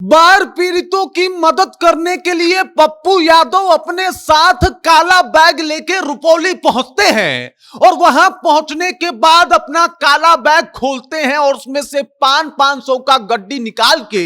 बाढ़ पीड़ितों की मदद करने के लिए पप्पू यादव अपने साथ काला बैग लेके रुपौली पहुंचते हैं और वहां पहुंचने के बाद अपना काला बैग खोलते हैं और उसमें से 500 का गड्डी निकाल के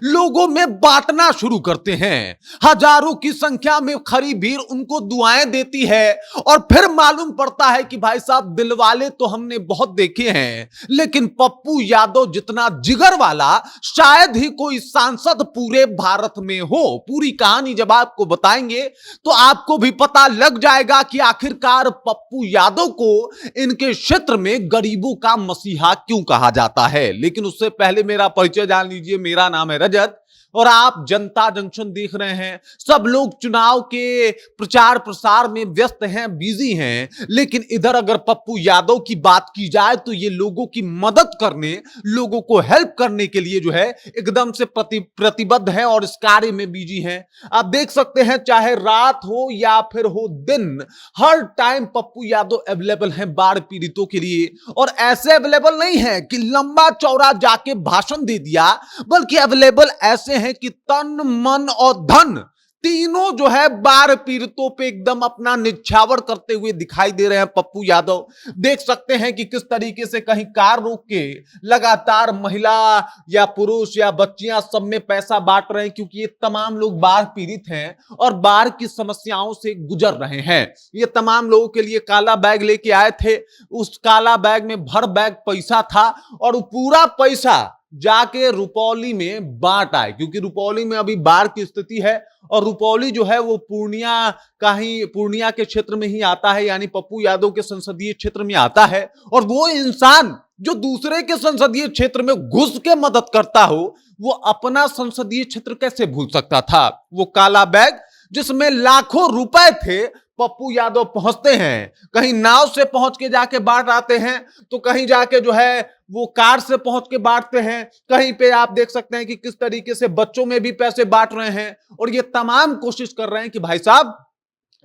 लोगों में बांटना शुरू करते हैं। हजारों की संख्या में खड़ी भीड़ उनको दुआएं देती है और फिर मालूम पड़ता है कि भाई साहब दिलवाले तो हमने बहुत देखे हैं, लेकिन पप्पू यादव जितना जिगर वाला शायद ही कोई सांसद पूरे भारत में हो। पूरी कहानी जब आपको बताएंगे तो आपको भी पता लग जाएगा कि आखिरकार पप्पू यादव को इनके क्षेत्र में गरीबों का मसीहा क्यों कहा जाता है। लेकिन उससे पहले मेरा परिचय जान लीजिए। मेरा नाम है रजत और आप जनता जंक्शन देख रहे हैं। सब लोग चुनाव के प्रचार प्रसार में व्यस्त हैं, बिजी हैं, लेकिन इधर अगर पप्पू यादव की बात की जाए तो ये लोगों की मदद करने, लोगों को हेल्प करने के लिए जो है एकदम से प्रतिबद्ध है और इस कार्य में बिजी हैं। आप देख सकते हैं, चाहे रात हो या फिर हो दिन, हर टाइम पप्पू यादव अवेलेबल हैं बाढ़ पीड़ितों के लिए। और ऐसे अवेलेबल नहीं है कि लंबा चौड़ा जाके भाषण दे दिया, बल्कि अवेलेबल ऐसे हैं कि तन मन और धन तीनों जो है बाढ़ पीड़ितों पे एकदम अपना निछावर करते हुए दिखाई दे रहे हैं। पप्पू यादव देख सकते हैं कि किस तरीके से कहीं कार रोक के लगातार महिला या पुरुष या बच्चियां सब में पैसा बांट रहे हैं, क्योंकि ये तमाम लोग बाढ़ पीड़ित हैं और बाढ़ की समस्याओं से गुजर रहे हैं। ये तमाम लोगों के लिए काला बैग लेके आए थे। उस काला बैग में भर बैग पैसा था और वो पूरा पैसा जाके रुपौली में बांट आए, क्योंकि रुपौली में अभी बाढ़ की स्थिति है और रुपौली जो है वो पूर्णिया के क्षेत्र में ही आता है, यानी पप्पू यादव के संसदीय क्षेत्र में आता है। और वो इंसान जो दूसरे के संसदीय क्षेत्र में घुस के मदद करता हो, वो अपना संसदीय क्षेत्र कैसे भूल सकता था। वो काला बैग जिसमें लाखों रुपए थे, पप्पू यादव पहुंचते हैं, कहीं नाव से पहुंच के जाके बांट आते हैं, तो कहीं जाके जो है वो कार से पहुंच के बांटते हैं। कहीं पे आप देख सकते हैं कि किस तरीके से बच्चों में भी पैसे बांट रहे हैं और ये तमाम कोशिश कर रहे हैं कि भाई साहब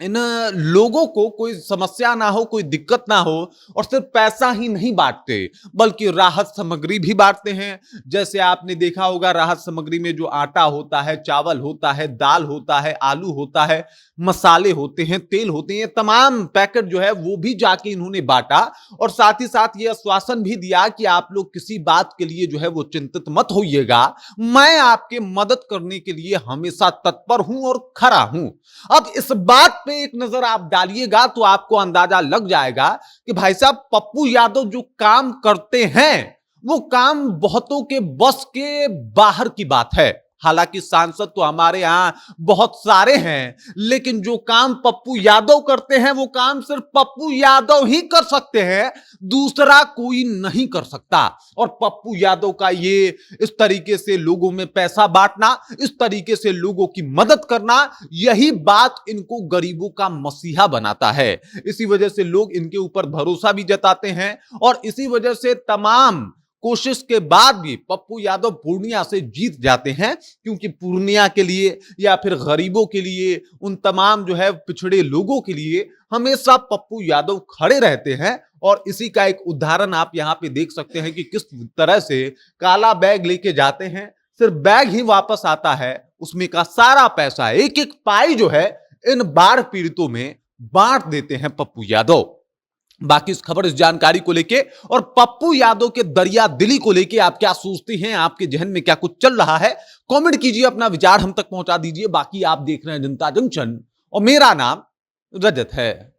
इन लोगों को कोई समस्या ना हो, कोई दिक्कत ना हो। और सिर्फ पैसा ही नहीं बांटते बल्कि राहत सामग्री भी बांटते हैं। जैसे आपने देखा होगा, राहत सामग्री में जो आटा होता है, चावल होता है, दाल होता है, आलू होता है, मसाले होते हैं, तेल होते हैं, तमाम पैकेट जो है वो भी जाके इन्होंने बांटा। और साथ ही साथ ये आश्वासन भी दिया कि आप लोग किसी बात के लिए जो है वो चिंतित मत होइएगा, मैं आपके मदद करने के लिए हमेशा तत्पर हूं और खड़ा हूं। अब इस बात पे एक नजर आप डालिएगा तो आपको अंदाजा लग जाएगा कि भाई साहब पप्पू यादव जो काम करते हैं वो काम बहुतों के बस के बाहर की बात है। हालांकि सांसद तो हमारे यहां बहुत सारे हैं, लेकिन जो काम पप्पू यादव करते हैं वो काम सिर्फ पप्पू यादव ही कर सकते हैं, दूसरा कोई नहीं कर सकता। और पप्पू यादव का ये इस तरीके से लोगों में पैसा बांटना, इस तरीके से लोगों की मदद करना, यही बात इनको गरीबों का मसीहा बनाता है। इसी वजह से लोग इनके ऊपर भरोसा भी जताते हैं और इसी वजह से तमाम कोशिश के बाद भी पप्पू यादव पूर्णिया से जीत जाते हैं, क्योंकि पूर्णिया के लिए या फिर गरीबों के लिए, उन तमाम जो है पिछड़े लोगों के लिए हमेशा पप्पू यादव खड़े रहते हैं। और इसी का एक उदाहरण आप यहां पे देख सकते हैं कि किस तरह से काला बैग लेके जाते हैं, सिर्फ बैग ही वापस आता है, उसमें का सारा पैसा, एक एक पाई जो है इन बाढ़ पीड़ितों में बांट देते हैं पप्पू यादव। बाकी इस खबर, इस जानकारी को लेके और पप्पू यादव के दरिया दिली को लेके आप क्या सोचते हैं, आपके जहन में क्या कुछ चल रहा है, कमेंट कीजिए, अपना विचार हम तक पहुंचा दीजिए। बाकी आप देख रहे हैं जनता जंक्शन और मेरा नाम रजत है।